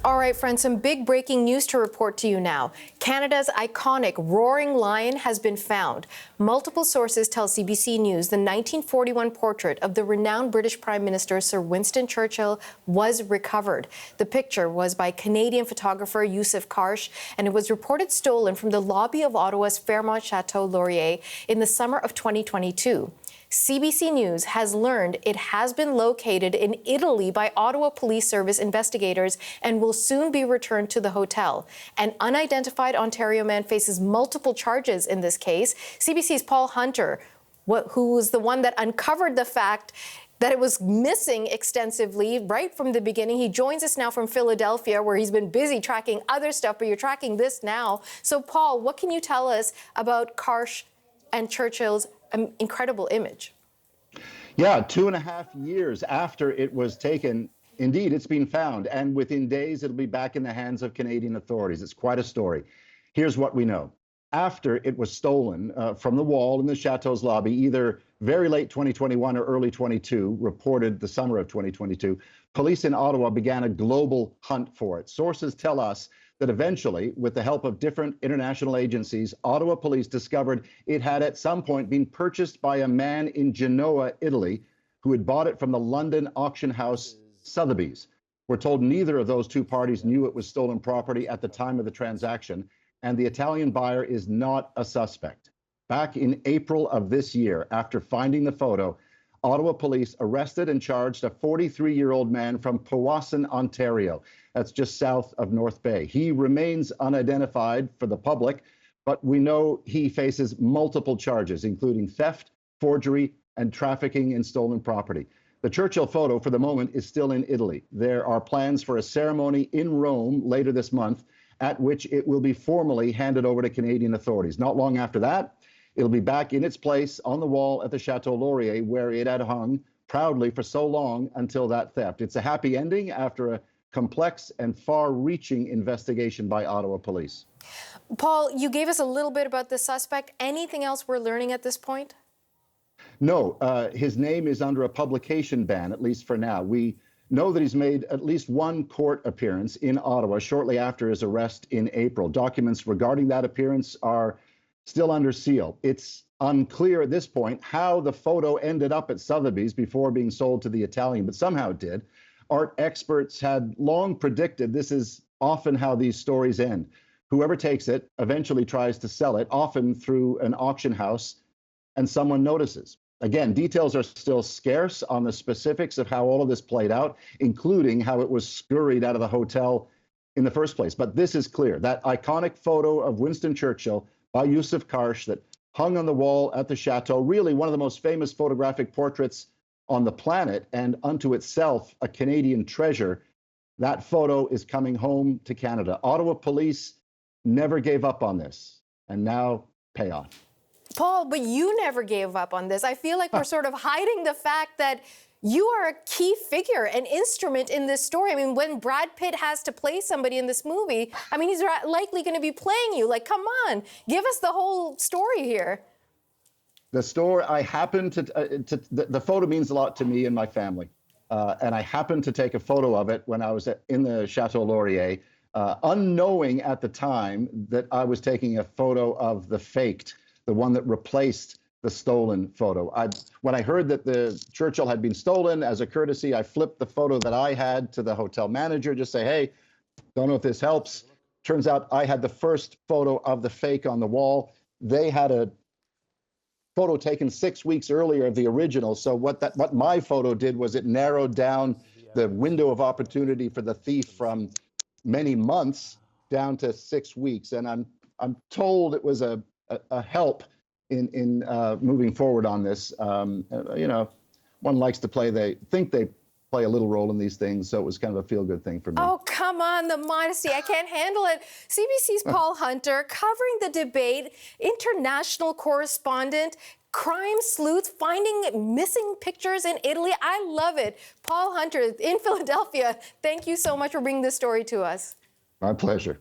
All right, friends, some big breaking news to report to you now. Canada's iconic roaring lion has been found. Multiple sources tell CBC News the 1941 portrait of the renowned British Prime Minister Sir Winston Churchill was recovered. The picture was by Canadian photographer Yousuf Karsh, and it was reported stolen from the lobby of Ottawa's Fairmont Château, Laurier in the summer of 2022. CBC News has learned it has been located in Italy by Ottawa Police Service investigators and will soon be returned to the hotel. An unidentified Ontario man faces multiple charges in this case. CBC's Paul Hunter, who was the one that uncovered the fact that it was missing extensively right from the beginning. He joins us now from Philadelphia, where he's been busy tracking other stuff, but you're tracking this now. So, Paul, what can you tell us about Karsh and Churchill's incredible image? Yeah, 2.5 years after it was taken, indeed, it's been found. And within days, it'll be back in the hands of Canadian authorities. It's quite a story. Here's what we know. After it was stolen from the wall in the Château's lobby, either very late 2021 or early 22, reported the summer of 2022, police in Ottawa began a global hunt for it. Sources tell us that eventually, with the help of different international agencies, Ottawa police discovered it had at some point been purchased by a man in Genoa, Italy, who had bought it from the London auction house Sotheby's. We're told neither of those two parties knew it was stolen property at the time of the transaction, and the Italian buyer is not a suspect. Back in April of this year, after finding the photo, Ottawa police arrested and charged a 43-year-old man from Powassan, Ontario. That's just south of North Bay. He remains unidentified for the public, but we know he faces multiple charges, including theft, forgery, and trafficking in stolen property. The Churchill photo, for the moment, is still in Italy. There are plans for a ceremony in Rome later this month, at which it will be formally handed over to Canadian authorities. Not long after that, it'll be back in its place on the wall at the Château Laurier, where it had hung proudly for so long until that theft. It's a happy ending after a complex and far-reaching investigation by Ottawa police. Paul, you gave us a little bit about the suspect. Anything else we're learning at this point? No, his name is under a publication ban, at least for now. We know that he's made at least one court appearance in Ottawa shortly after his arrest in April. Documents regarding that appearance are still under seal. It's unclear at this point how the photo ended up at Sotheby's before being sold to the Italian, but somehow it did. Art experts had long predicted this is often how these stories end. Whoever takes it eventually tries to sell it, often through an auction house, and someone notices. Again, details are still scarce on the specifics of how all of this played out, including how it was scurried out of the hotel in the first place. But this is clear. That iconic photo of Winston Churchill by Yousuf Karsh that hung on the wall at the Château, really one of the most famous photographic portraits on the planet, and unto itself a Canadian treasure. That photo is coming home to Canada. Ottawa police never gave up on this, and now payoff. Paul, but you never gave up on this. I feel like we're sort of hiding the fact that you are a key figure, an instrument in this story. I mean, when Brad Pitt has to play somebody in this movie, I mean, he's likely going to be playing you. Like, come on, give us the whole story here. The story, I happened to the photo means a lot to me and my family. And I happened to take a photo of it when I was in the Château Laurier, unknowing at the time that I was taking a photo of the faked, the one that replaced the stolen photo. When I heard that the Churchill had been stolen, as a courtesy, I flipped the photo that I had to the hotel manager, just say, hey, don't know if this helps. Turns out I had the first photo of the fake on the wall. They had a photo taken 6 weeks earlier of the original. So what my photo did was it narrowed down the window of opportunity for the thief from many months down to 6 weeks. And I'm told it was a help in moving forward on this. You know, one likes to play, they think they play a little role in these things, so it was kind of a feel-good thing for me. Oh, come on, the modesty. I can't handle it. CBC's Paul Hunter covering the debate, international correspondent, crime sleuth, finding missing pictures in Italy. I love it. Paul Hunter in Philadelphia, thank you so much for bringing this story to us. My pleasure.